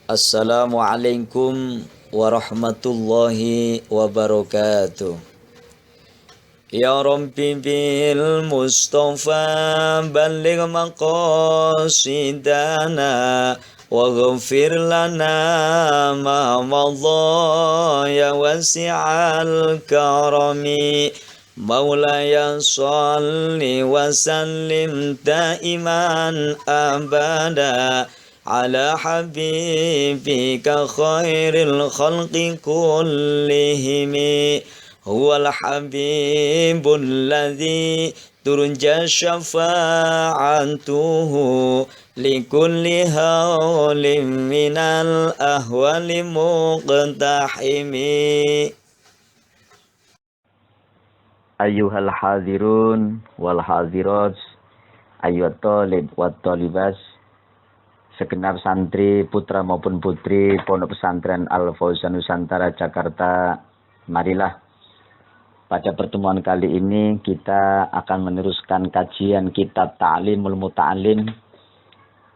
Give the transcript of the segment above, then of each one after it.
Assalamualaikum warahmatullahi wabarakatuh. Ya Rabbi bil Mustafa balligh maqasidana waghfir lana ma madha ya wasi'al karami. Maulaya salli wa sallim daiman abada ala habibika khairil khalqi kullihimi huwal habibul ladzi turja syafa'atuhu likulli hawlim minal ahwali muqtahimi. Ayyuhal hadirun wal hadirat, ayyuhat talib wat talibas, segenap santri putra maupun putri Pondok Pesantren Al Fauzan Nusantara Jakarta, marilah pada pertemuan kali ini kita akan meneruskan kajian kitab Ta'limul Muta'allim,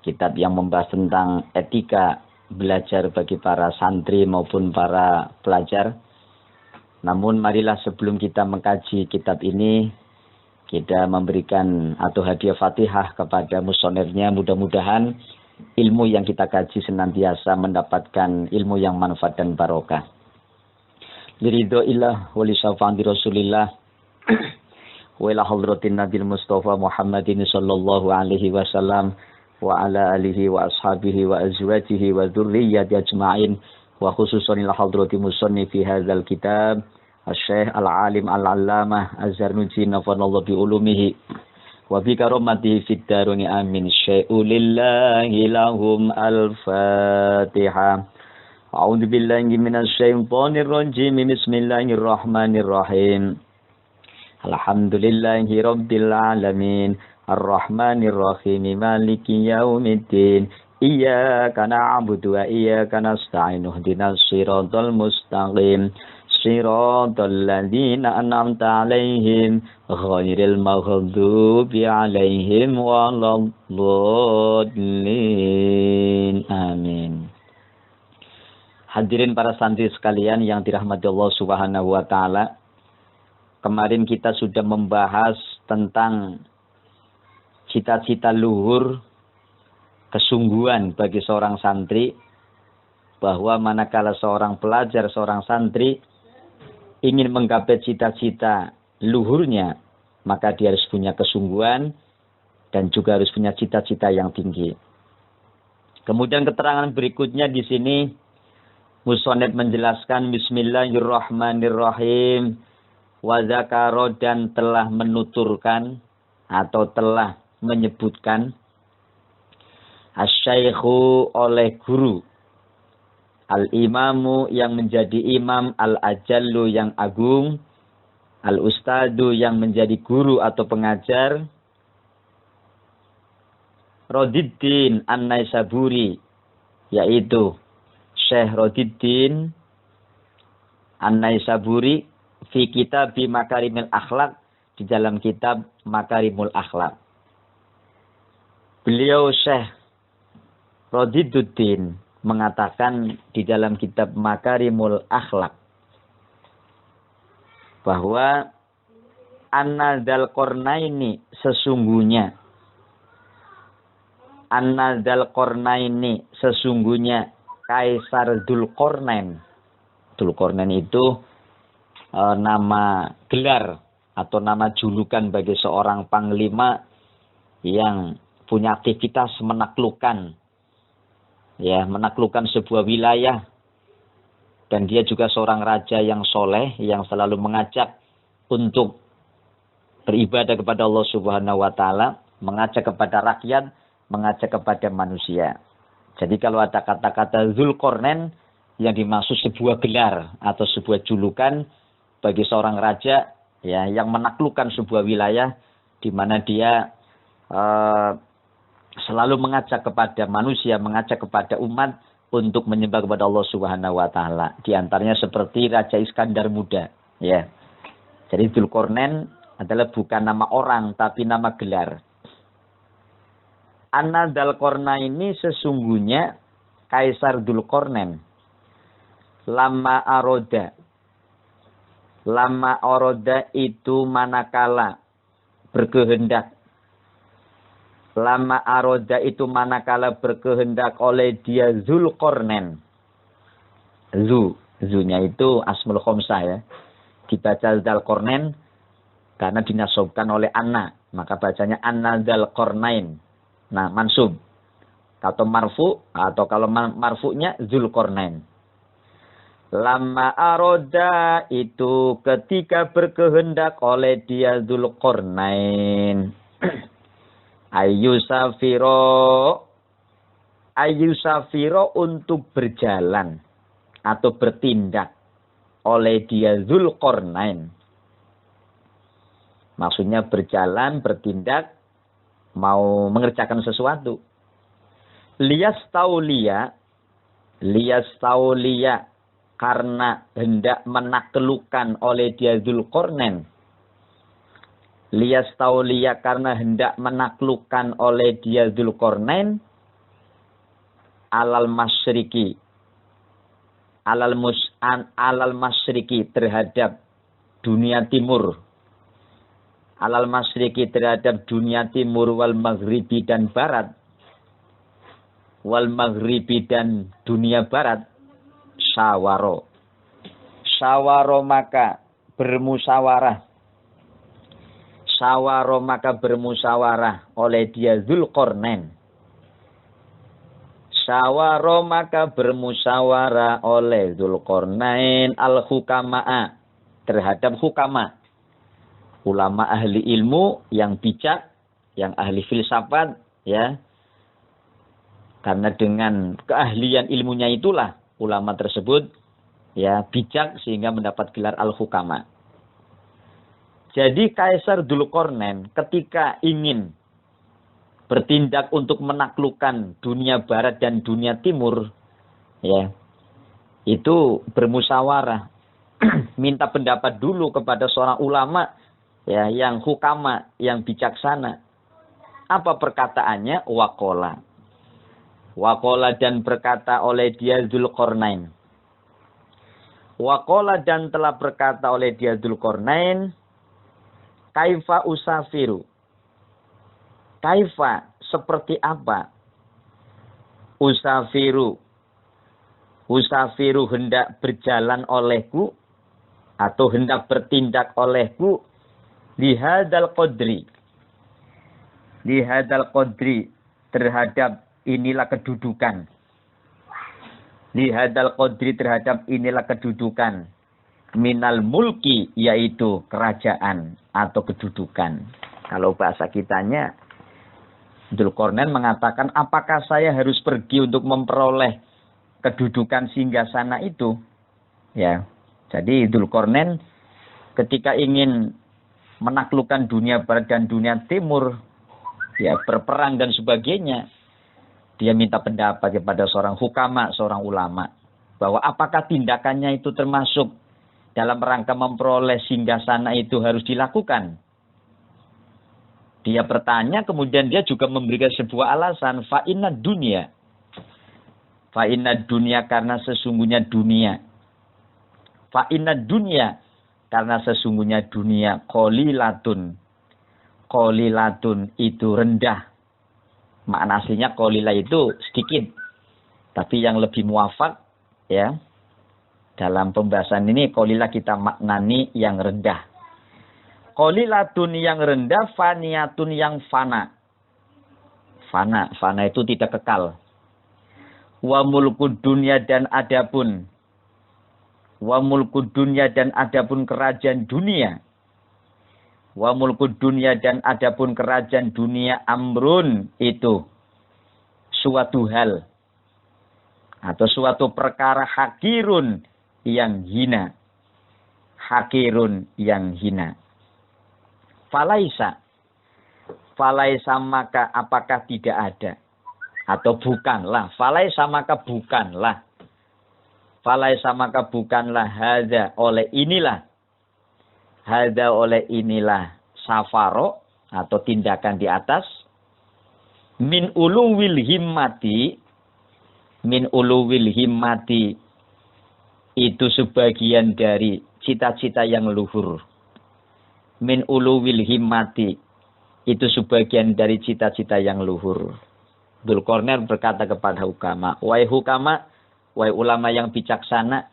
kitab yang membahas tentang etika belajar bagi para santri maupun para pelajar. Namun marilah sebelum kita mengkaji kitab ini, kita memberikan atau hadiah Fatihah kepada musonirnya. Mudah-mudahan ilmu yang kita kaji senantiasa mendapatkan ilmu yang manfaat dan barokah. Liridhoillah wa li syafa'ati Rasulillah wa ila hadratin Nabil Mustafa Muhammadin sallallahu alaihi wasallam wa ala alihi wa ashabihi wa azwajihi wa dzurriyyati ajma'in. Wa khususan ila hadrati musannifi hadzal kitab Asy-Syaikh Al-Alim Al-Allamah Az-Zarnuji nafanallahu bi ulumihi wa bi karamatihi fid daruni amin. Syai'u lillahi lahum al-Fatihah. A'udzu billahi minasy syaithanir rajim. Bismillahirrahmanirrahim. Alhamdulillahi rabbil alamin. Ar-Rahmanir Rahim. Maliki yaumiddin. Iyyaka na'budu wa iyyaka nasta'in. Ihdinas siratal mustaqim. Siratal ladzina an'amta 'alaihim ghairil maghdubi 'alaihim waladdallin. Amin. Hadirin para santri sekalian yang dirahmati Allah Subhanahu wa taala. Kemarin kita sudah membahas tentang cita-cita luhur kesungguhan bagi seorang santri, bahwa manakala seorang pelajar, seorang santri ingin menggapai cita-cita luhurnya, maka dia harus punya kesungguhan dan juga harus punya cita-cita yang tinggi. Kemudian keterangan berikutnya di sini musannif menjelaskan Bismillahirrahmanirrahim wa zakaro, dan telah menuturkan atau telah menyebutkan asy-syaikhu oleh guru, al-imamu yang menjadi imam, al-ajallu yang agung, al-ustadu yang menjadi guru atau pengajar, Rodiddin An-Naisaburi, yaitu Syekh Rodiddin An-Naisaburi fi kitab Makarimul Akhlaq, di dalam kitab Makarimul Akhlaq. Beliau Syekh Rodiddin mengatakan di dalam kitab Makarimul Akhlaq bahwa An-Dzal Qarnaini, sesungguhnya An-Dzal Qarnaini, sesungguhnya Kaisar Dzulqarnain. Dzulqarnain itu nama gelar atau nama julukan bagi seorang panglima yang punya aktivitas menaklukkan sebuah wilayah, dan dia juga seorang raja yang soleh yang selalu mengajak untuk beribadah kepada Allah Subhanahu wa taala, mengajak kepada rakyat, mengajak kepada manusia. Jadi kalau ada kata-kata Dzulqarnain, yang dimaksud sebuah gelar atau sebuah julukan bagi seorang raja yang menaklukkan sebuah wilayah di mana dia selalu mengajak kepada manusia, mengajak kepada umat untuk menyembah kepada Allah Subhanahu wa taala. Di antaranya seperti Raja Iskandar Muda, ya. Jadi Dzulqarnain adalah bukan nama orang tapi nama gelar. An-Dzal Qarnaini, sesungguhnya Kaisar Dzulqarnain lama aroda itu manakala berkehendak. Lama aroda itu manakala berkehendak oleh dia Dzulqarnain. Zunya itu asmul khomsah ya. Dibaca Dzulqarnain karena dinasobkan oleh anna. Maka bacanya anna Dzulqarnain. Nah, mansub. Atau marfu, atau kalau marfu'nya Dzulqarnain. Lama aroda itu ketika berkehendak oleh dia Dzulqarnain. Ayyusafiro untuk berjalan atau bertindak oleh dia Dzulqarnain. Maksudnya berjalan, bertindak, mau mengerjakan sesuatu. Lias taulia karena hendak menaklukkan oleh dia Dzulqarnain. Lias taulia karena hendak menaklukkan oleh dia Dzulqarnain alal masyriki terhadap dunia timur. Alal masyriki terhadap dunia timur wal maghribi dan barat. Wal maghribi dan dunia barat. Syawaro maka bermusyawarah. Syawaro maka bermusyawarah oleh dia Dzulqarnain. Syawaro maka bermusyawarah oleh Dzulqarnain al-hukama'a terhadap hukama. Ulama ahli ilmu yang bijak, yang ahli filsafat, ya. Karena dengan keahlian ilmunya itulah ulama tersebut ya bijak sehingga mendapat gelar al-hukama. Jadi Kaisar Dzulqarnain ketika ingin bertindak untuk menaklukkan dunia barat dan dunia timur, ya, itu bermusyawarah, minta pendapat dulu kepada seorang ulama, ya, yang hukama, yang bijaksana. Apa perkataannya? Waqala dan berkata oleh dia Dzulqarnain. Waqala dan telah berkata oleh dia Dzulqarnain, kaifa usafiru. Kaifa seperti apa? Usafiru hendak berjalan olehku atau hendak bertindak olehku lihadal qadri terhadap inilah kedudukan. Lihadal qadri terhadap inilah kedudukan. Minal mulki yaitu kerajaan atau kedudukan. Kalau bahasa kitanya Dzulqarnain mengatakan, apakah saya harus pergi untuk memperoleh kedudukan singgasana itu? Ya, jadi Dzulqarnain ketika ingin menaklukkan dunia barat dan dunia timur, ya berperang dan sebagainya, dia minta pendapat kepada seorang hukama, seorang ulama, bahwa apakah tindakannya itu termasuk dalam rangka memperoleh singgasana itu harus dilakukan. Dia bertanya, kemudian dia juga memberikan sebuah alasan. Fa'inna dunia karena sesungguhnya dunia. Fa'inna dunia karena sesungguhnya dunia. Qalilatun itu rendah. Makna aslinya qalila itu sedikit. Tapi yang lebih muafak, ya, dalam pembahasan ini qalila kita maknani yang rendah. Qalilatun yang rendah, faniyatun yang fana. Fana itu tidak kekal. Wa mulkud dunya dan adapun kerajaan dunia. Wa mulkud dunya dan adapun kerajaan dunia amrun itu suatu hal atau suatu perkara hakirun yang hina. Hakirun yang hina. Falaisa maka apakah tidak ada atau bukanlah. Falaisa maka bukanlah hadza oleh inilah safaro atau tindakan di atas min uluwil himmati min uluwil himmati, itu sebagian dari cita-cita yang luhur. Min uluwil himmati, itu sebagian dari cita-cita yang luhur. Dzulqarnain berkata kepada hukama, wahai hukama, wahai ulama yang bijaksana,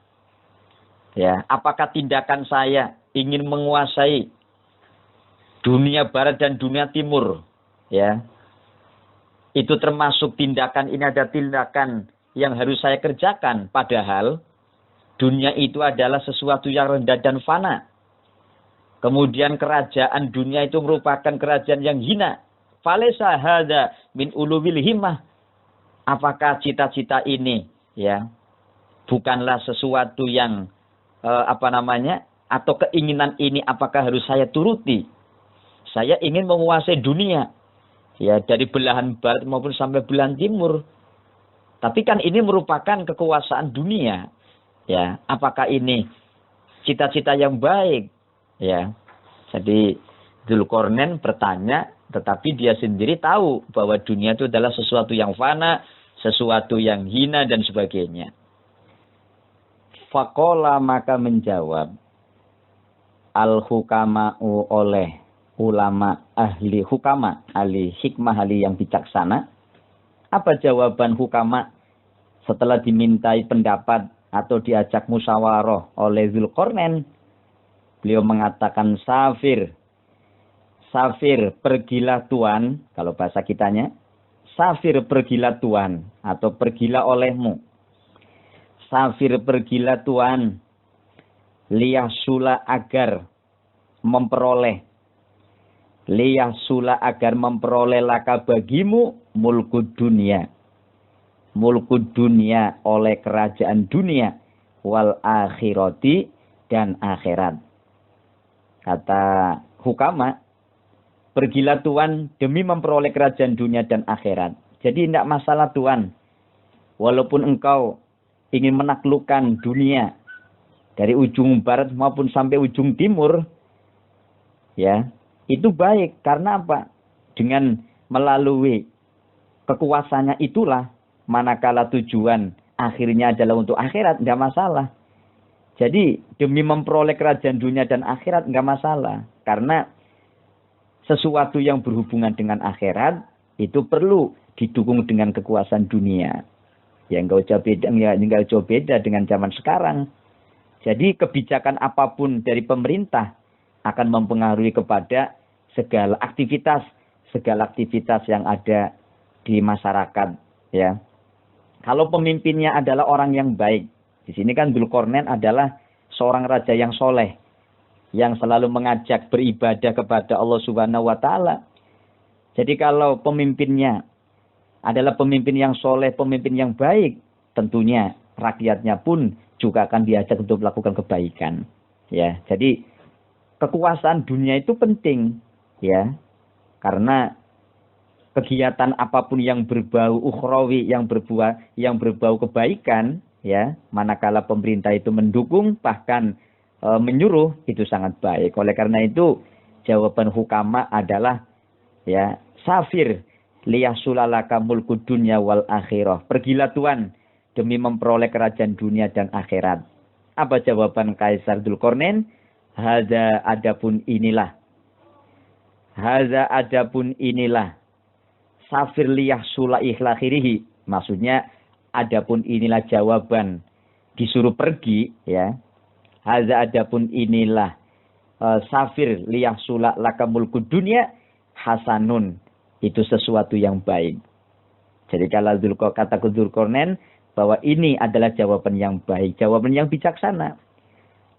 ya, apakah tindakan saya ingin menguasai dunia barat dan dunia timur, ya, itu termasuk tindakan, ini ada tindakan yang harus saya kerjakan, padahal dunia itu adalah sesuatu yang rendah dan fana. Kemudian kerajaan dunia itu merupakan kerajaan yang hina. Falaysa hadza min uluwil himmah. Apakah cita-cita ini, ya, bukanlah sesuatu yang atau keinginan ini apakah harus saya turuti? Saya ingin menguasai dunia, ya, dari belahan barat maupun sampai belahan timur. Tapi kan ini merupakan kekuasaan dunia, ya. Apakah ini cita-cita yang baik, ya? Jadi Dzulqarnain bertanya, tetapi dia sendiri tahu bahwa dunia itu adalah sesuatu yang fana, sesuatu yang hina dan sebagainya. Faqala, maka menjawab al-hukama'u oleh ulama ahli hukama, ahli hikmah, ahli yang bijaksana. Apa jawaban hukama setelah dimintai pendapat atau diajak musyawarah oleh Dzulqarnain? Beliau mengatakan, Safir, pergilah Tuan, kalau bahasa kitanya, Safir, pergilah Tuan, atau pergilah olehmu. Safir, pergilah Tuan, liyahsula, agar memperoleh, laka bagimu mulkud dunia oleh kerajaan dunia, wal akhirati, dan akhirat. Kata hukama, pergilah Tuan demi memperoleh kerajaan dunia dan akhirat. Jadi tidak masalah Tuan, walaupun engkau ingin menaklukkan dunia dari ujung barat maupun sampai ujung timur, ya, itu baik. Karena apa? Dengan melalui kekuasaannya itulah, manakala tujuan akhirnya adalah untuk akhirat, tidak masalah. Jadi demi memperoleh kerajaan dunia dan akhirat nggak masalah. Karena sesuatu yang berhubungan dengan akhirat itu perlu didukung dengan kekuasaan dunia. Ya nggak jauh beda dengan zaman sekarang. Jadi kebijakan apapun dari pemerintah akan mempengaruhi kepada segala aktivitas yang ada di masyarakat. Ya, kalau pemimpinnya adalah orang yang baik, di sini kan Dzulqarnain adalah seorang raja yang soleh, yang selalu mengajak beribadah kepada Allah Subhanahu wa Ta'ala. Jadi kalau pemimpinnya adalah pemimpin yang soleh, pemimpin yang baik, tentunya rakyatnya pun juga akan diajak untuk melakukan kebaikan. Ya, jadi kekuasaan dunia itu penting, ya, karena kegiatan apapun yang berbau ukhrawi, yang berbau kebaikan, ya, manakala pemerintah itu mendukung bahkan menyuruh, itu sangat baik. Oleh karena itu jawaban hukama adalah, ya, Safir liyahsulalaka mulkud dunya wal akhirah. Pergilah Tuan demi memperoleh kerajaan dunia dan akhirat. Apa jawaban Kaisar Dzulqarnain? Hadza adapun inilah. Safir liyahsula ikhlakhirihi. Maksudnya adapun inilah jawaban disuruh pergi, ya. Hadza adapun inilah safir liyahsula laka mulkud dunya hasanun. Itu sesuatu yang baik. Jadi kalau kata Dzulqarnain bahwa ini adalah jawaban yang baik, jawaban yang bijaksana.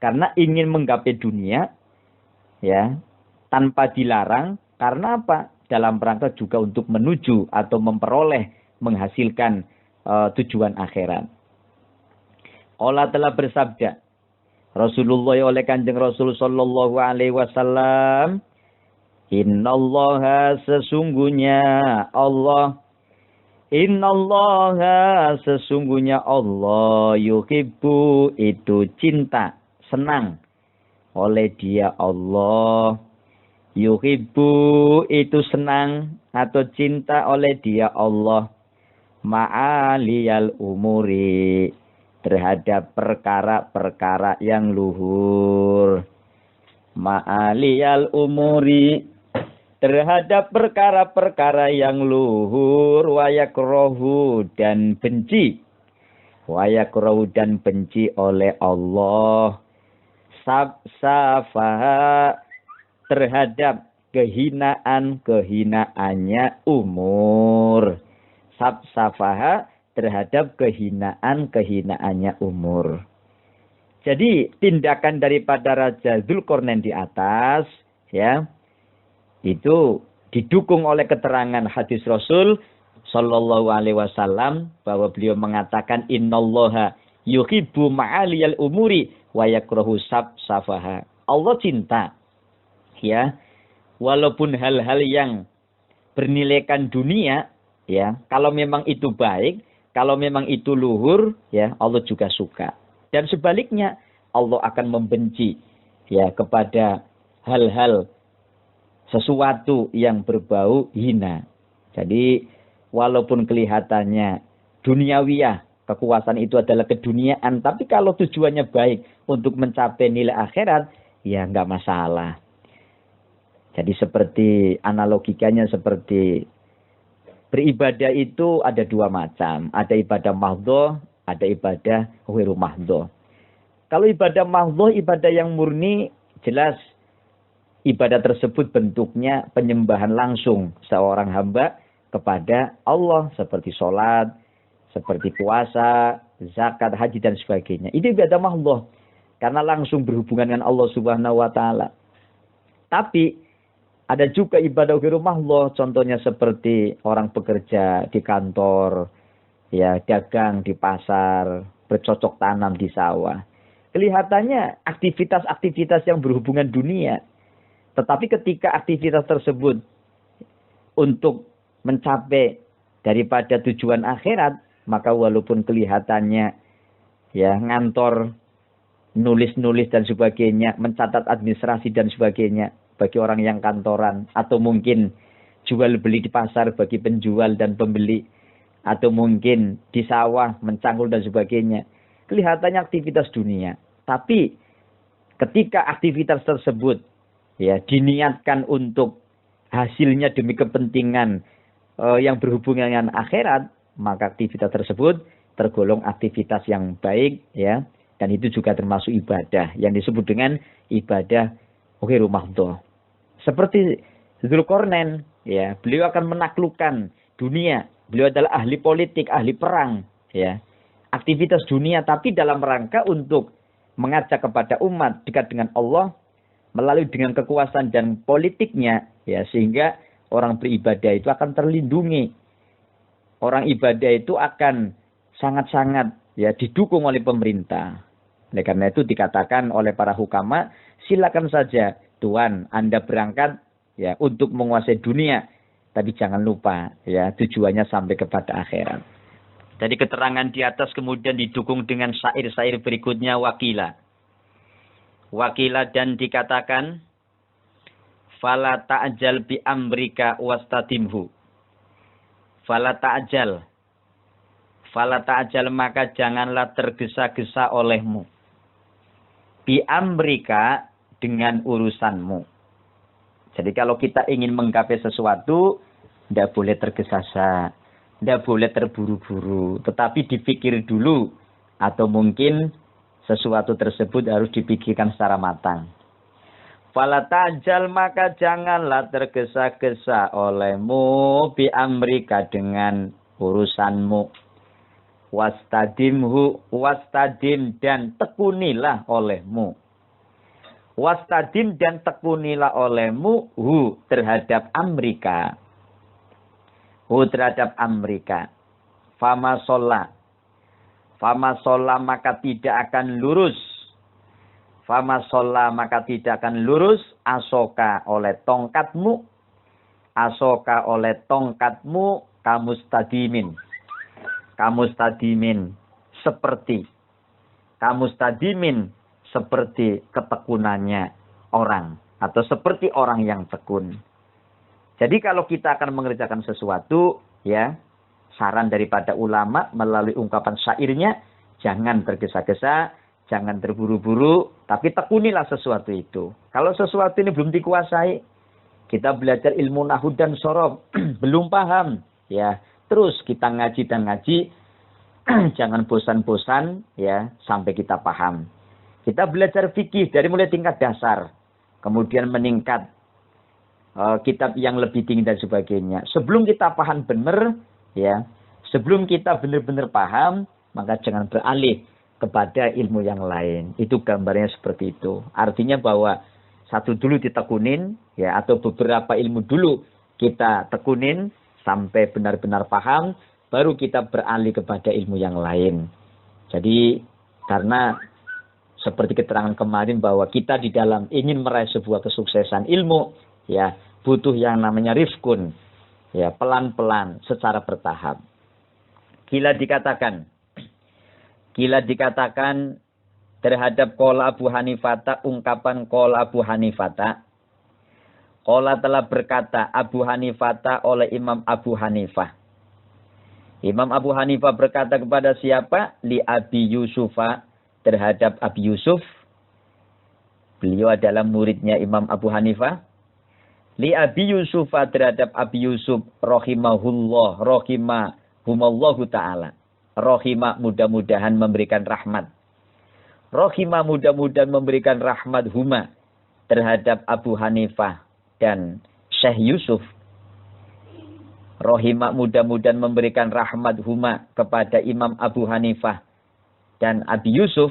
Karena ingin menggapai dunia, ya, tanpa dilarang. Karena apa? Dalam rangka juga untuk menuju atau memperoleh, menghasilkan tujuan akhirat. Allah telah bersabda, Rasulullah oleh Kanjeng Rasul sallallahu alaihi wasallam, Innallaha sesungguhnya Allah yuhibbu itu cinta, senang oleh dia Allah. Yuhibbu itu senang atau cinta oleh dia Allah. ma'aliyal umuri, terhadap perkara-perkara yang luhur. Ma'aliyal umuri, terhadap perkara-perkara yang luhur. Wayakrahu, dan benci. Wayakrahu, dan benci oleh Allah. Safaha, terhadap kehinaan-kehinaannya umur. Safaha, terhadap kehinaan-kehinaannya umur. Jadi tindakan daripada Raja Dzulqarnain di atas, ya, itu didukung oleh keterangan hadis Rasul Sallallahu Alaihi Wasallam bahwa beliau mengatakan innallaha yuhibbu ma'aliyal umuri wa yakrahu safaha. Allah cinta, ya, walaupun hal-hal yang bernilaikan dunia, ya, kalau memang itu baik, kalau memang itu luhur, ya, Allah juga suka. Dan sebaliknya, Allah akan membenci, ya, kepada hal-hal sesuatu yang berbau hina. Jadi walaupun kelihatannya duniawiyah, kekuasaan itu adalah keduniaan, tapi kalau tujuannya baik untuk mencapai nilai akhirat, ya nggak masalah. Jadi seperti analogikanya seperti beribadah itu ada dua macam. Ada ibadah mahdhah, ada ibadah ghairu mahdhah. Kalau ibadah mahdhah, ibadah yang murni, jelas ibadah tersebut bentuknya penyembahan langsung seorang hamba kepada Allah. Seperti sholat, seperti puasa, zakat, haji, dan sebagainya. Itu ibadah mahdhah. Karena langsung berhubungan dengan Allah Subhanahu wa Ta'ala. Tapi ada juga ibadah ghairu mahdhah, contohnya seperti orang bekerja di kantor, ya, dagang di pasar, bercocok tanam di sawah. Kelihatannya aktivitas-aktivitas yang berhubungan dunia. Tetapi ketika aktivitas tersebut untuk mencapai daripada tujuan akhirat, maka walaupun kelihatannya, ya, ngantor, nulis-nulis dan sebagainya, mencatat administrasi dan sebagainya, bagi orang yang kantoran, atau mungkin jual beli di pasar bagi penjual dan pembeli, atau mungkin di sawah mencangkul dan sebagainya. Kelihatannya aktivitas dunia. Tapi ketika aktivitas tersebut, ya, diniatkan untuk hasilnya demi kepentingan yang berhubungan dengan akhirat, maka aktivitas tersebut tergolong aktivitas yang baik, ya, dan itu juga termasuk ibadah yang disebut dengan ibadah ghairu mahdhah. Seperti Dzulqarnain, ya, beliau akan menaklukkan dunia. Beliau adalah ahli politik, ahli perang, ya. Aktivitas dunia, tapi dalam rangka untuk mengajak kepada umat dekat dengan Allah melalui dengan kekuasaan dan politiknya, ya, sehingga orang beribadah itu akan terlindungi. Orang ibadah itu akan sangat-sangat, ya, didukung oleh pemerintah. Oleh karena itu dikatakan oleh para hukama, silakan saja Tuhan Anda berangkat, ya, untuk menguasai dunia, tapi jangan lupa, ya, tujuannya sampai kepada akhirat. Dari keterangan di atas kemudian didukung dengan syair-syair berikutnya. Wakila dan dikatakan, fala ta'jal bi amrika wastadimhu. Fala ta'jal, maka janganlah tergesa-gesa olehmu. Bi amrika, dengan urusanmu. Jadi kalau kita ingin menggapai sesuatu, tidak boleh tergesa-gesa, tidak boleh terburu-buru, tetapi dipikir dulu, atau mungkin sesuatu tersebut harus dipikirkan secara matang. Fala ta'jal, maka janganlah tergesa-gesa olehmu bi amrika, dengan urusanmu. Wastadim, dan tekunilah olehmu. Wastadim, dan tekunilah olehmu terhadap amrika. Terhadap amrika. Fama sholla, maka tidak akan lurus. Fama sholla, maka tidak akan lurus. Asoka, oleh tongkatmu. Asoka, oleh tongkatmu. Kamustadimin, seperti ketekunannya orang, atau seperti orang yang tekun. Jadi kalau kita akan mengerjakan sesuatu, ya, saran daripada ulama melalui ungkapan syairnya, jangan tergesa-gesa, jangan terburu-buru, tapi tekunilah sesuatu itu. Kalau sesuatu ini belum dikuasai, kita belajar ilmu nahwu dan sorof, belum paham, ya terus kita ngaji dan ngaji, jangan bosan-bosan, ya sampai kita paham. Kita belajar fikih dari mulai tingkat dasar, kemudian meningkat kitab yang lebih tinggi dan sebagainya. Sebelum kita paham benar, ya, sebelum kita benar-benar paham, maka jangan beralih kepada ilmu yang lain. Itu gambarnya seperti itu. Artinya bahwa satu dulu ditekunin, ya, atau beberapa ilmu dulu kita tekunin sampai benar-benar paham, baru kita beralih kepada ilmu yang lain. Jadi karena seperti keterangan kemarin bahwa kita di dalam ingin meraih sebuah kesuksesan ilmu, ya butuh yang namanya rifkun, ya pelan-pelan secara bertahap. Kila dikatakan terhadap qala Abu Hanifah, ungkapan qala Abu Hanifah. Qala telah berkata Abu Hanifah oleh Imam Abu Hanifah. Imam Abu Hanifah berkata kepada siapa? Li Abi Yusufa, terhadap Abi Yusuf. Beliau adalah muridnya Imam Abu Hanifah. Li Abi Yusufa, terhadap Abi Yusuf rahimahullah, rahimahumallahu ta'ala. Rahimah, mudah-mudahan memberikan rahmat. Rahimah, mudah-mudahan memberikan rahmat huma, terhadap Abu Hanifah dan Syekh Yusuf. Rahimah, mudah-mudahan memberikan rahmat huma kepada Imam Abu Hanifah dan Abi Yusuf,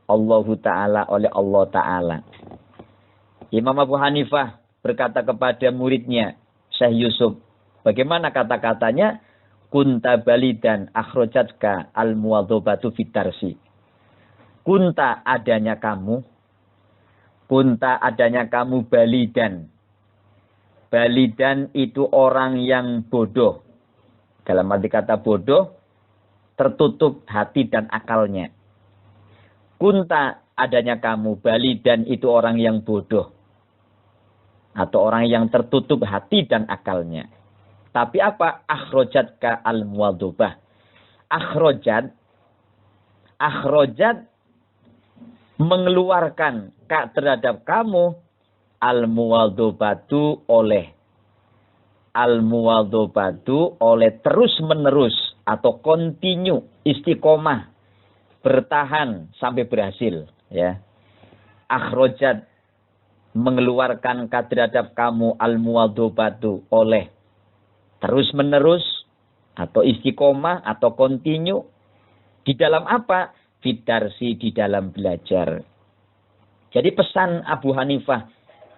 Allahu Ta'ala, oleh Allah Ta'ala. Imam Abu Hanifah berkata kepada muridnya Syekh Yusuf, bagaimana kata-katanya? Kunta balidan akhrojatka al-muwadhobatu fitarsi. Kunta adanya kamu balidan. Balidan itu orang yang bodoh. Dalam arti kata bodoh, tertutup hati dan akalnya. Kunta adanya kamu balidan itu orang yang bodoh. Atau orang yang tertutup hati dan akalnya. Tapi apa? Akhrojatka al-muwadhobah. Akhrojat mengeluarkan terhadap kamu al-muwadhobatu oleh terus menerus atau continue, istiqomah, bertahan sampai berhasil, ya. Akhrojat mengeluarkan terhadap kamu al-muwadhobatu oleh terus menerus atau istiqomah atau continue di dalam apa? Fitarsi, di dalam belajar. Jadi pesan Abu Hanifah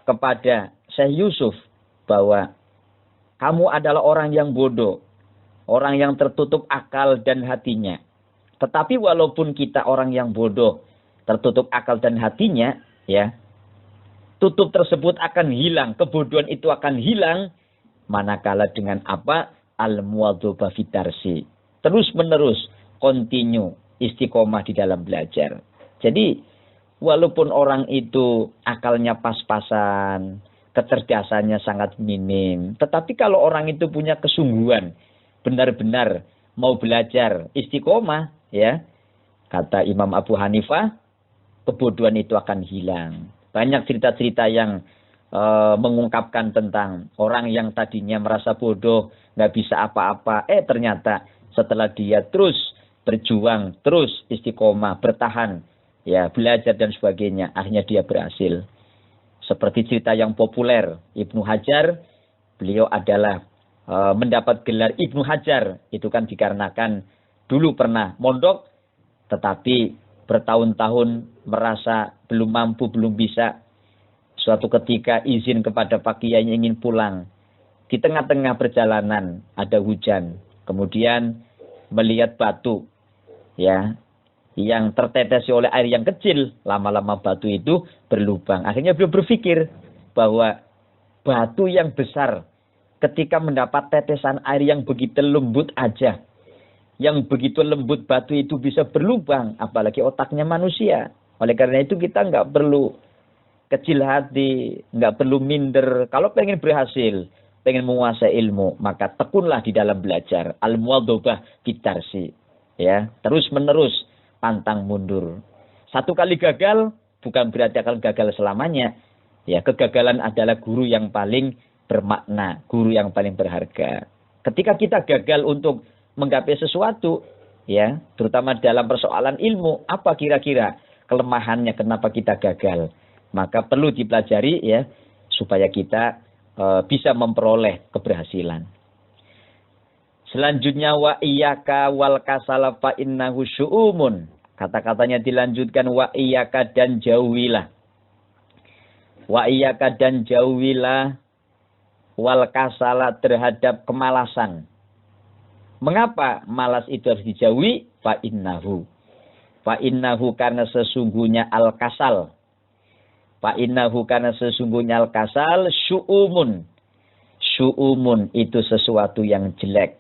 kepada Syekh Yusuf bahwa kamu adalah orang yang bodoh, orang yang tertutup akal dan hatinya. Tetapi walaupun kita orang yang bodoh, tertutup akal dan hatinya, ya, tutup tersebut akan hilang, kebodohan itu akan hilang, manakala dengan apa? Al-muwadhobah fitarsi. Terus menerus, continue, istiqomah di dalam belajar. Jadi, walaupun orang itu akalnya pas-pasan, kecerdasannya sangat minim, tetapi kalau orang itu punya kesungguhan, benar-benar mau belajar, istiqomah, ya, kata Imam Abu Hanifah, kebodohan itu akan hilang. Banyak cerita-cerita yang mengungkapkan tentang orang yang tadinya merasa bodoh, nggak bisa apa-apa, ternyata setelah dia terus berjuang, terus istiqomah, bertahan, ya belajar dan sebagainya, akhirnya dia berhasil. Seperti cerita yang populer, Ibnu Hajar, beliau adalah mendapat gelar Ibnu Hajar, itu kan dikarenakan dulu pernah mondok, tetapi bertahun-tahun merasa belum mampu, belum bisa. Suatu ketika izin kepada Pak Kiai ingin pulang. Di tengah-tengah perjalanan ada hujan. Kemudian melihat batu, ya, yang tertetesi oleh air yang kecil. Lama-lama batu itu berlubang. Akhirnya beliau berpikir bahwa batu yang besar ketika mendapat tetesan air yang begitu lembut aja, yang begitu lembut batu itu bisa berlubang, apalagi otaknya manusia. Oleh karena itu kita nggak perlu kecil hati, nggak perlu minder. Kalau pengen berhasil, pengen menguasai ilmu, maka tekunlah di dalam belajar. Al-muwadhabah bitarsi. Ya, terus menerus pantang mundur. Satu kali gagal bukan berarti akan gagal selamanya. Ya, kegagalan adalah guru yang paling bermakna, guru yang paling berharga. Ketika kita gagal untuk menggapai sesuatu, ya, terutama dalam persoalan ilmu, apa kira-kira kelemahannya kenapa kita gagal? Maka perlu dipelajari ya supaya kita bisa memperoleh keberhasilan. Selanjutnya wa iyyaka wal kasala fa innahu syu'umun. Kata-katanya dilanjutkan wa iyyaka dan jauhilah. Wa iyyaka dan jauhilah wal kasala terhadap kemalasan. Mengapa malas itu harus dijauhi? Fa innahu. Fa innahu karena sesungguhnya al-kasal. Fa innahu karena sesungguhnya al-kasal syu'umun. Syu'umun itu sesuatu yang jelek.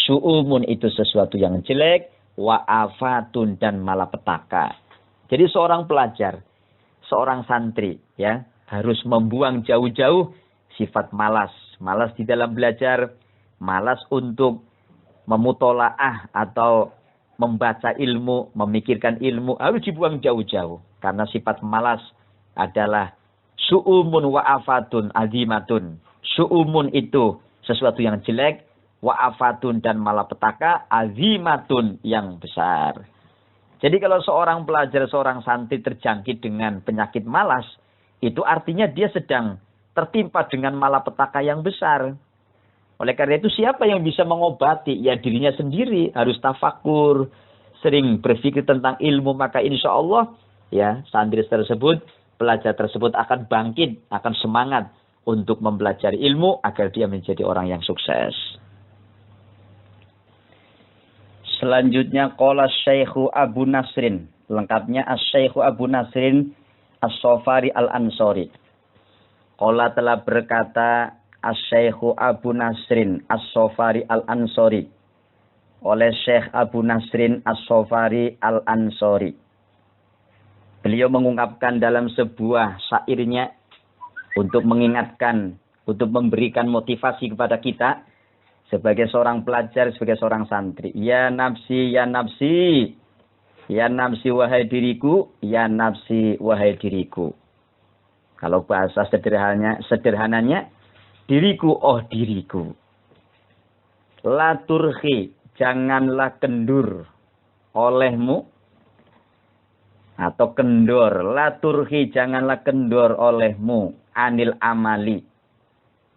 Syu'umun itu sesuatu yang jelek. Wa afatun dan malapetaka. Jadi seorang pelajar, seorang santri ya harus membuang jauh-jauh sifat malas. Malas di dalam belajar, malas untuk memutolaah atau membaca ilmu, memikirkan ilmu, harus dibuang jauh-jauh. Karena sifat malas adalah su'umun wa afatun azimatun. Su'umun itu sesuatu yang jelek, wa afatun dan malapetaka azimatun yang besar. Jadi kalau seorang pelajar, seorang santri terjangkit dengan penyakit malas, itu artinya dia sedang tertimpa dengan malapetaka yang besar. Oleh karena itu siapa yang bisa mengobati? Ya dirinya sendiri, harus tafakur, sering berpikir tentang ilmu, maka insya Allah ya santri tersebut, pelajar tersebut akan bangkit, akan semangat untuk mempelajari ilmu agar dia menjadi orang yang sukses. Selanjutnya qala Syekhu Abu Nasrin, lengkapnya Asy-Syekhu Abu Nasrin As-Sofari Al-Ansori. Qala telah berkata Asy-Syekhu Abu Nasrin As-Sofari Al-Ansori, oleh Syekh Abu Nasrin As-Sofari Al-Ansori. Beliau mengungkapkan dalam sebuah syairnya untuk mengingatkan, untuk memberikan motivasi kepada kita sebagai seorang pelajar, sebagai seorang santri. Ya nafsi, ya nafsi. Ya nafsi wahai diriku, ya nafsi wahai diriku. Kalau bahasa sederhananya, diriku, oh diriku. La turhi, janganlah kendur olehmu. Atau kendor. La turhi, janganlah kendor olehmu. Anil amali,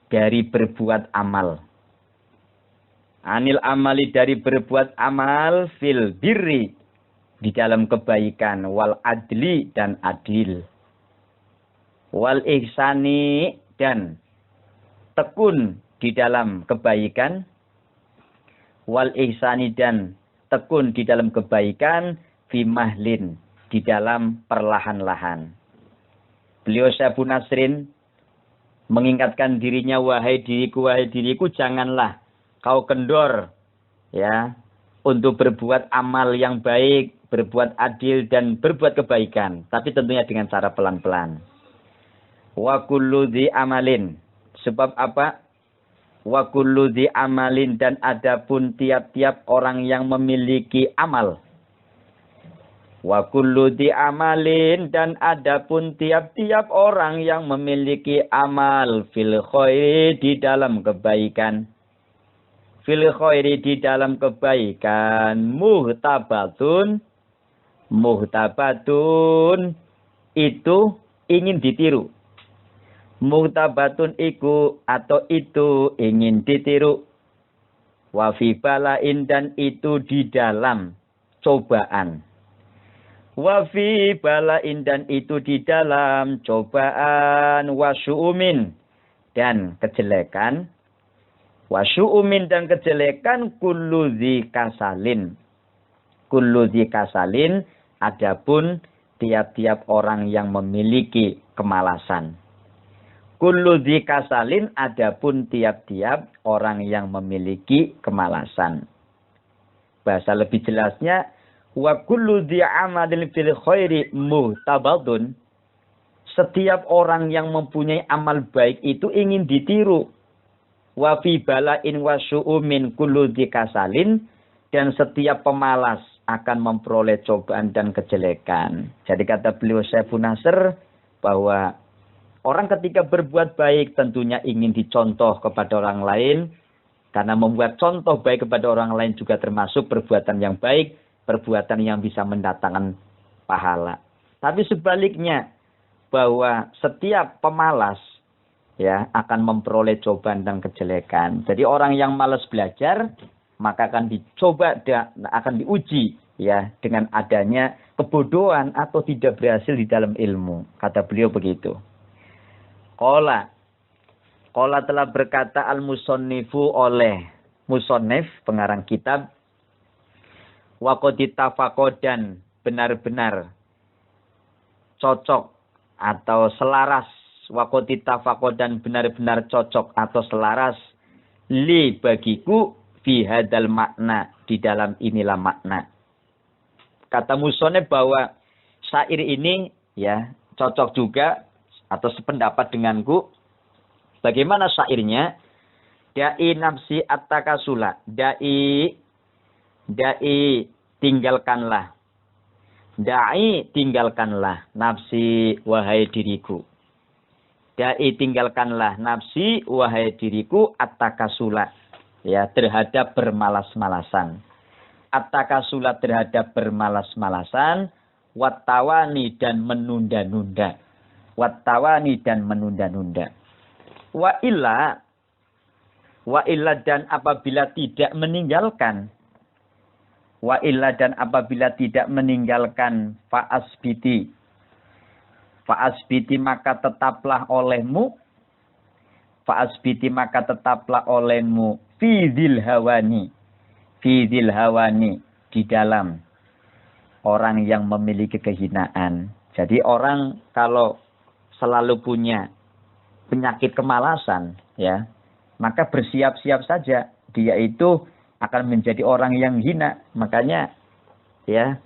dari berbuat amal. Anil amali, dari berbuat amal. Fil birri, di dalam kebaikan. Wal adli, dan adil. Wal ihsani, dan tekun di dalam kebaikan. Wal ihsani, dan tekun di dalam kebaikan. Fi mahlin, di dalam perlahan-lahan. Beliau Syekh Abu Nasrin mengingatkan dirinya, wahai diriku, janganlah kau kendor ya untuk berbuat amal yang baik, berbuat adil dan berbuat kebaikan, tapi tentunya dengan cara pelan-pelan. Wa kullu dzi amalin, sebab apa? Wa kullu dzi amalin, dan adapun tiap-tiap orang yang memiliki amal. Wa kullu dzi amalin, dan adapun tiap-tiap orang yang memiliki amal. Fil khairi, di dalam kebaikan. Fil khairi, di dalam kebaikan. Muhtabatun, muhtabatun itu ingin ditiru. Muhtabatun iku atau itu ingin ditiru. Wa fi balain, dan itu di dalam cobaan. Wa fi balain, dan itu di dalam cobaan. Wa syu'umin, dan kejelekan. Wa syu'umin, dan kejelekan. Kullu dzi kasalin. Kullu dzi kasalin, adapun tiap-tiap orang yang memiliki kemalasan. Kullu dzi kasalin, adapun tiap-tiap orang yang memiliki kemalasan. Bahasa lebih jelasnya, wa kullu dzi amalin fil khairi muhtabadun. Setiap orang yang mempunyai amal baik itu ingin ditiru. wa fi bala'in wa syu'umin kullu dzikasalin, dan setiap pemalas akan memperoleh cobaan dan kejelekan. Jadi kata beliau Syaikh Nasr bahwa orang ketika berbuat baik tentunya ingin dicontoh kepada orang lain, karena membuat contoh baik kepada orang lain juga termasuk perbuatan yang baik, perbuatan yang bisa mendatangkan pahala. Tapi sebaliknya, bahwa setiap pemalas ya akan memperoleh cobaan dan kejelekan. Jadi orang yang malas belajar maka akan dicoba akan diuji ya dengan adanya kebodohan atau tidak berhasil di dalam ilmu. Kata beliau begitu. Qala telah berkata al-musannifu oleh musannif pengarang kitab, wa qad ittafaqa dan benar-benar cocok atau selaras, wa qad ittafaqa dan benar-benar cocok atau selaras li bagiku fi hadal makna, di dalam inilah makna. Kata musannif bahwa syair ini ya cocok juga atau sependapat denganku. Bagaimana syairnya? Da'i nafsi at-takasula. Da'i tinggalkanlah. Da'i tinggalkanlah nafsi wahai diriku. Da'i tinggalkanlah nafsi wahai diriku at-takasula. Ya, terhadap bermalas-malasan. At-takasula terhadap bermalas-malasan, wattawani dan menunda-nunda. Wattawani dan menunda-nunda. Wa illa dan apabila tidak meninggalkan. Wa illa dan apabila tidak meninggalkan fa'asbiti. Fa'asbiti maka tetaplah olehmu. Fa'asbiti maka tetaplah olehmu. Fi dzil hawani di dalam orang yang memiliki kehinaan. Jadi orang kalau selalu punya penyakit kemalasan ya, maka bersiap-siap saja dia itu akan menjadi orang yang hina. Makanya ya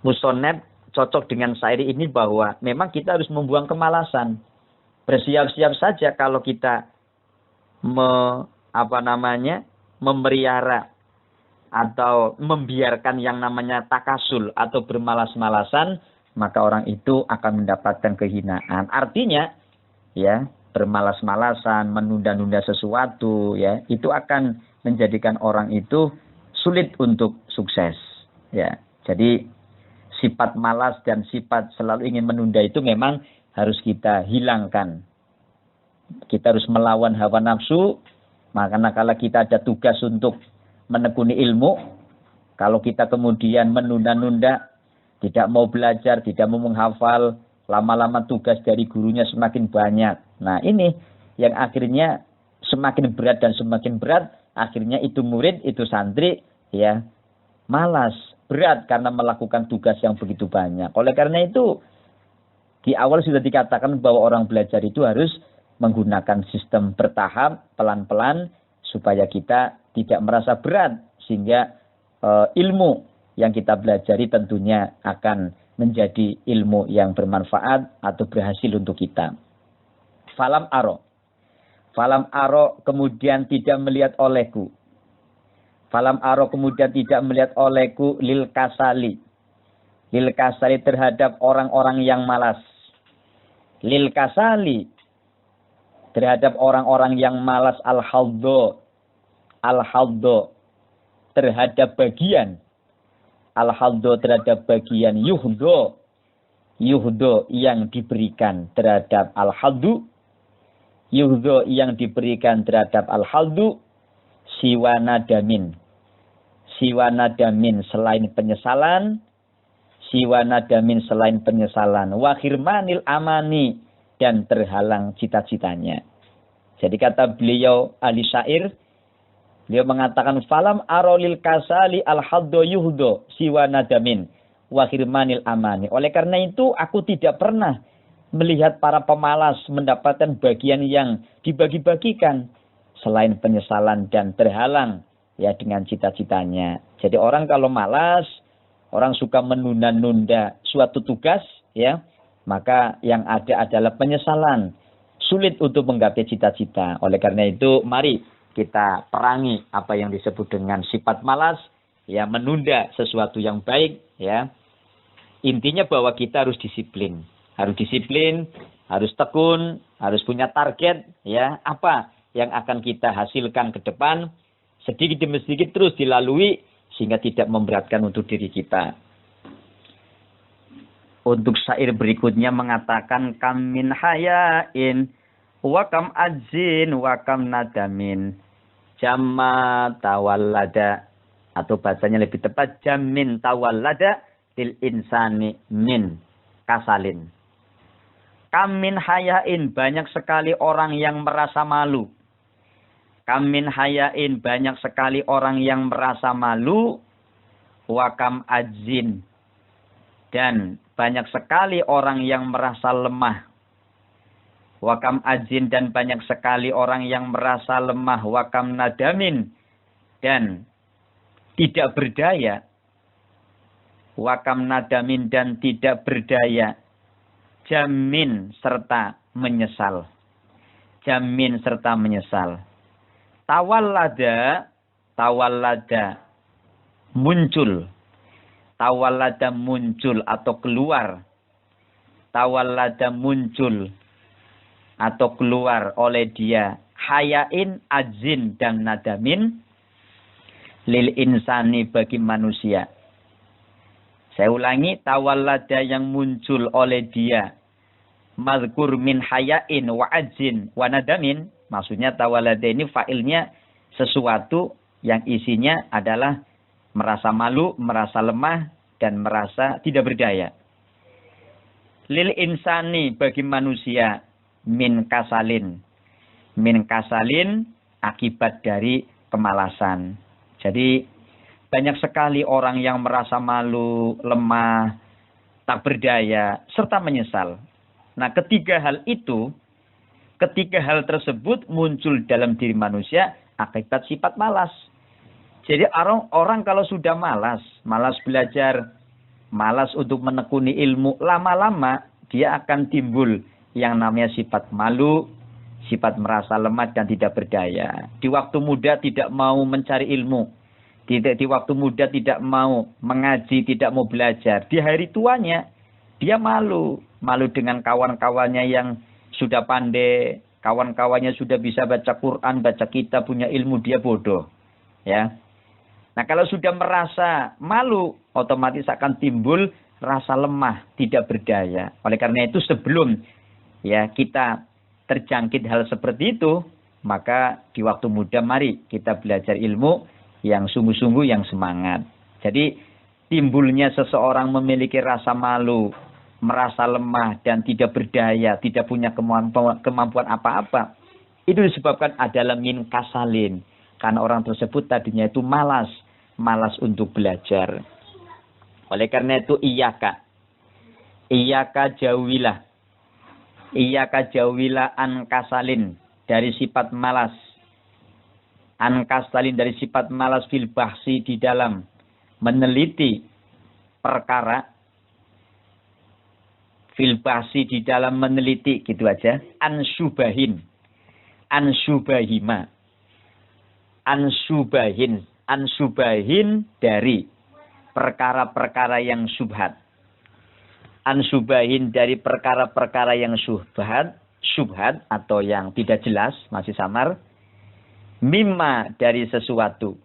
musannif cocok dengan syair ini bahwa memang kita harus membuang kemalasan. Bersiap-siap saja kalau kita memelihara atau membiarkan yang namanya takasul atau bermalas-malasan, maka orang itu akan mendapatkan kehinaan. Artinya, ya, bermalas-malasan, menunda-nunda sesuatu, ya, itu akan menjadikan orang itu sulit untuk sukses. Ya, jadi sifat malas dan sifat selalu ingin menunda itu memang harus kita hilangkan. Kita harus melawan hawa nafsu. Maka kalau kita ada tugas untuk menekuni ilmu, kalau kita kemudian menunda-nunda, tidak mau belajar, tidak mau menghafal, lama-lama tugas dari gurunya semakin banyak. Nah ini yang akhirnya semakin berat dan semakin berat, akhirnya itu murid, itu santri, ya malas, berat karena melakukan tugas yang begitu banyak. Oleh karena itu, di awal sudah dikatakan bahwa orang belajar itu harus menggunakan sistem bertahap, pelan-pelan, supaya kita tidak merasa berat, sehingga ilmu yang kita pelajari tentunya akan menjadi ilmu yang bermanfaat atau berhasil untuk kita. Falam aro kemudian tidak melihat olehku. Falam aro kemudian tidak melihat olehku lil kasali terhadap orang-orang yang malas. Lil kasali terhadap orang-orang yang malas, al-haddo terhadap bagian, al-haddo terhadap bagian, yuhdo yang diberikan terhadap al-haddu, yuhdo yang diberikan terhadap al-haddu, siwana damin selain penyesalan, wakhirmanil amani dan terhalang cita-citanya. Jadi kata beliau ahli syair, beliau mengatakan falam arolil kasali al-haddo yuhdo siwa nadamin wa khirmanil amani. Oleh karena itu aku tidak pernah melihat para pemalas mendapatkan bagian yang dibagi-bagikan selain penyesalan dan terhalang ya dengan cita-citanya. Jadi orang kalau malas, orang suka menunda-nunda suatu tugas ya, maka yang ada adalah penyesalan. sulit untuk menggapai cita-cita. Oleh karena itu, mari kita perangi apa yang disebut dengan sifat malas, ya, menunda sesuatu yang baik, ya. Intinya bahwa kita harus disiplin, harus tekun, harus punya target, ya, apa yang akan kita hasilkan ke depan, sedikit demi sedikit terus dilalui sehingga tidak memberatkan untuk diri kita. Untuk syair berikutnya mengatakan kam min hayain wa kam ajin wa kam nadamin jamma tawallada, atau bahasanya lebih tepat jamin tawallada lil insani min kasalin. Kam min hayain, banyak sekali orang yang merasa malu. Kam min hayain, banyak sekali orang yang merasa malu. Wa kam ajin, dan banyak sekali orang yang merasa lemah. Wakam ajin, dan banyak sekali orang yang merasa lemah. Wakam nadamin, dan tidak berdaya. Wakam nadamin, dan tidak berdaya. Jamin serta menyesal. Jamin serta menyesal. Tawallada muncul. Tawallada muncul atau keluar. Tawallada muncul atau keluar oleh dia. Hayain, ajin, dan nadamin. Lil insani, bagi manusia. Saya ulangi, tawallada yang muncul oleh dia. Mazkur min hayain wa ajin wa nadamin. Maksudnya tawallada ini fa'ilnya sesuatu yang isinya adalah merasa malu, merasa lemah, dan merasa tidak berdaya. Lil insani, bagi manusia, min kasalin. Min kasalin, akibat dari kemalasan. Jadi, banyak sekali orang yang merasa malu, lemah, tak berdaya, serta menyesal. Nah, ketiga hal tersebut muncul dalam diri manusia akibat sifat malas. Jadi orang kalau sudah malas belajar, malas untuk menekuni ilmu, lama-lama dia akan timbul yang namanya sifat malu, sifat merasa lemah dan tidak berdaya. Di waktu muda tidak mau mencari ilmu, di waktu muda tidak mau mengaji, tidak mau belajar. Di hari tuanya dia malu dengan kawan-kawannya yang sudah pandai, kawan-kawannya sudah bisa baca Quran, baca kitab, punya ilmu, dia bodoh, ya. Nah, kalau sudah merasa malu, otomatis akan timbul rasa lemah, tidak berdaya. Oleh karena itu, sebelum ya kita terjangkit hal seperti itu, maka di waktu muda mari kita belajar ilmu yang sungguh-sungguh, yang semangat. Jadi, timbulnya seseorang memiliki rasa malu, merasa lemah dan tidak berdaya, tidak punya kemampuan apa-apa, itu disebabkan adalah min kasalin. Karena orang tersebut tadinya itu malas untuk belajar. Oleh karena itu, iyaka jauhilah an kasalin, dari sifat malas. An kasalin, dari sifat malas, fil bahsi, di dalam meneliti perkara. Fil bahsi, di dalam meneliti, gitu aja. An syubahima. An syubahin, dari perkara-perkara yang syubhat. An syubahin, dari perkara-perkara yang syubhat atau yang tidak jelas, masih samar. Mimma, dari sesuatu.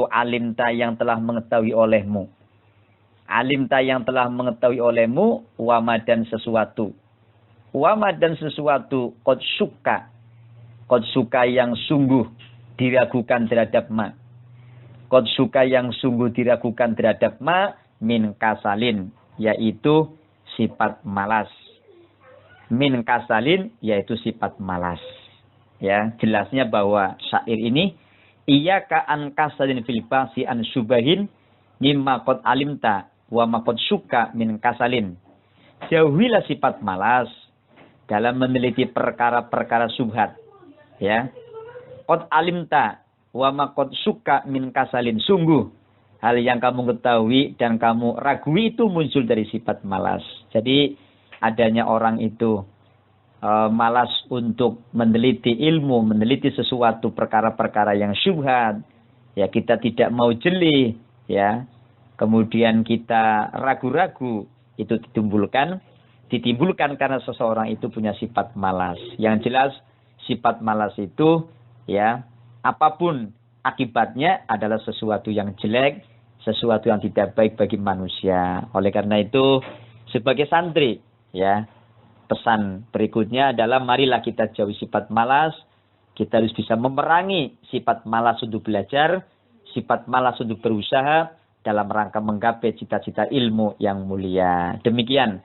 Alimta, yang telah mengetahui olehmu. Alimta, yang telah mengetahui olehmu. Wama, dan sesuatu. Qad suka, yang sungguh diragukan terhadap ma. Qad suka, yang sungguh diragukan terhadap ma, min kasalin, yaitu sifat malas. Min kasalin, yaitu sifat malas. Ya, jelasnya bahwa syair ini, iyyaka an kasalin fil basi an syubahin mimma qad alimta wa ma qad suka min kasalin. Jauhilah sifat malas dalam meneliti perkara-perkara syubhat. Ya, qad alimta wa ma qad suka min kasalin. Sungguh hal yang kamu ketahui dan kamu ragui itu muncul dari sifat malas. Jadi adanya orang itu malas untuk meneliti ilmu, meneliti sesuatu perkara-perkara yang syubhat, ya kita tidak mau jeli, ya. Kemudian kita ragu-ragu, itu ditimbulkan karena seseorang itu punya sifat malas. Yang jelas sifat malas itu, ya, apapun akibatnya adalah sesuatu yang jelek, sesuatu yang tidak baik bagi manusia. Oleh karena itu, sebagai santri, ya, pesan berikutnya adalah marilah kita jauhi sifat malas. Kita harus bisa memerangi sifat malas untuk belajar, sifat malas untuk berusaha dalam rangka menggapai cita-cita ilmu yang mulia. Demikian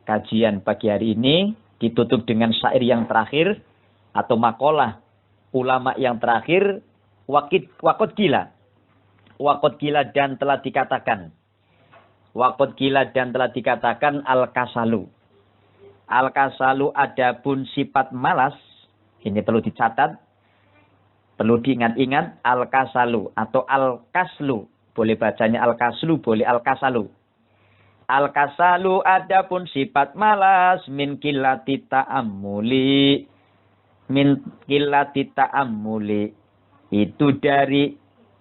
kajian pagi hari ini, ditutup dengan syair yang terakhir atau makalah ulama yang terakhir. Waqad gila. Waqad gila dan telah dikatakan. Waqad gila dan telah dikatakan al-kasalu. Al-kasalu adapun sifat malas, ini perlu dicatat, perlu diingat-ingat, al-kasalu atau al-kaslu. Boleh bacanya al-kaslu, boleh al-kasalu. Al-kasalu adapun sifat malas min qillati ta'ammuli. Min qillati ta'ammuli. Itu dari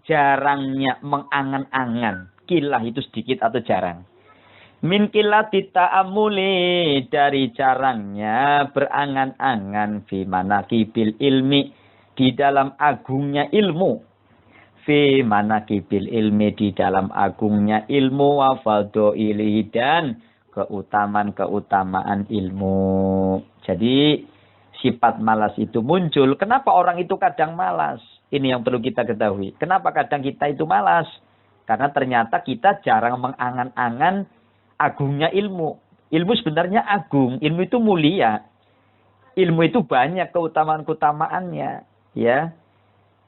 jarangnya mengangan-angan. Kilah itu sedikit atau jarang. Min qillati ta'ammuli, dari jarangnya berangan-angan fi manaqibil ilmi, di dalam agungnya ilmu. Fi manaqibil ilmi, di dalam agungnya ilmu, wa fadhailihi, dan keutamaan-keutamaan ilmu. Jadi sifat malas itu muncul. Kenapa orang itu kadang malas? Ini yang perlu kita ketahui. Kenapa kadang kita itu malas? Karena ternyata kita jarang mengangan-angan agungnya ilmu. Ilmu sebenarnya agung. Ilmu itu mulia. Ilmu itu banyak keutamaan-keutamaannya. Ya,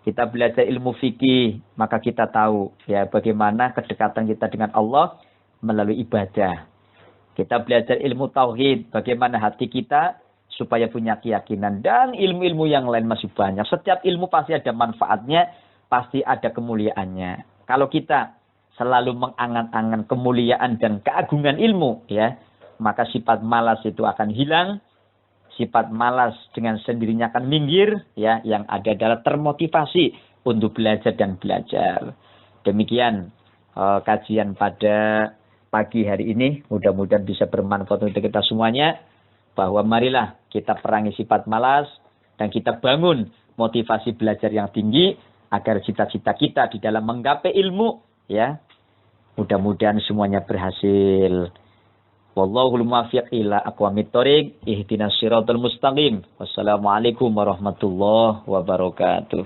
kita belajar ilmu fikih, maka kita tahu ya bagaimana kedekatan kita dengan Allah melalui ibadah. Kita belajar ilmu tauhid, bagaimana hati kita supaya punya keyakinan, dan ilmu-ilmu yang lain masih banyak. Setiap ilmu pasti ada manfaatnya, pasti ada kemuliaannya. Kalau kita selalu mengangan-angan kemuliaan dan keagungan ilmu, ya, maka sifat malas itu akan hilang. Sifat malas dengan sendirinya akan minggir, ya, yang ada adalah termotivasi untuk belajar dan belajar. Demikian kajian pada pagi hari ini, mudah-mudahan bisa bermanfaat untuk kita semuanya, bahwa marilah kita perangi sifat malas dan kita bangun motivasi belajar yang tinggi agar cita-cita kita di dalam menggapai ilmu, ya, mudah-mudahan semuanya berhasil. Wallahul muwaffiq ila aqwamit thoriq, ihdinas siratal mustaqim. Wassalamualaikum warahmatullahi wabarakatuh.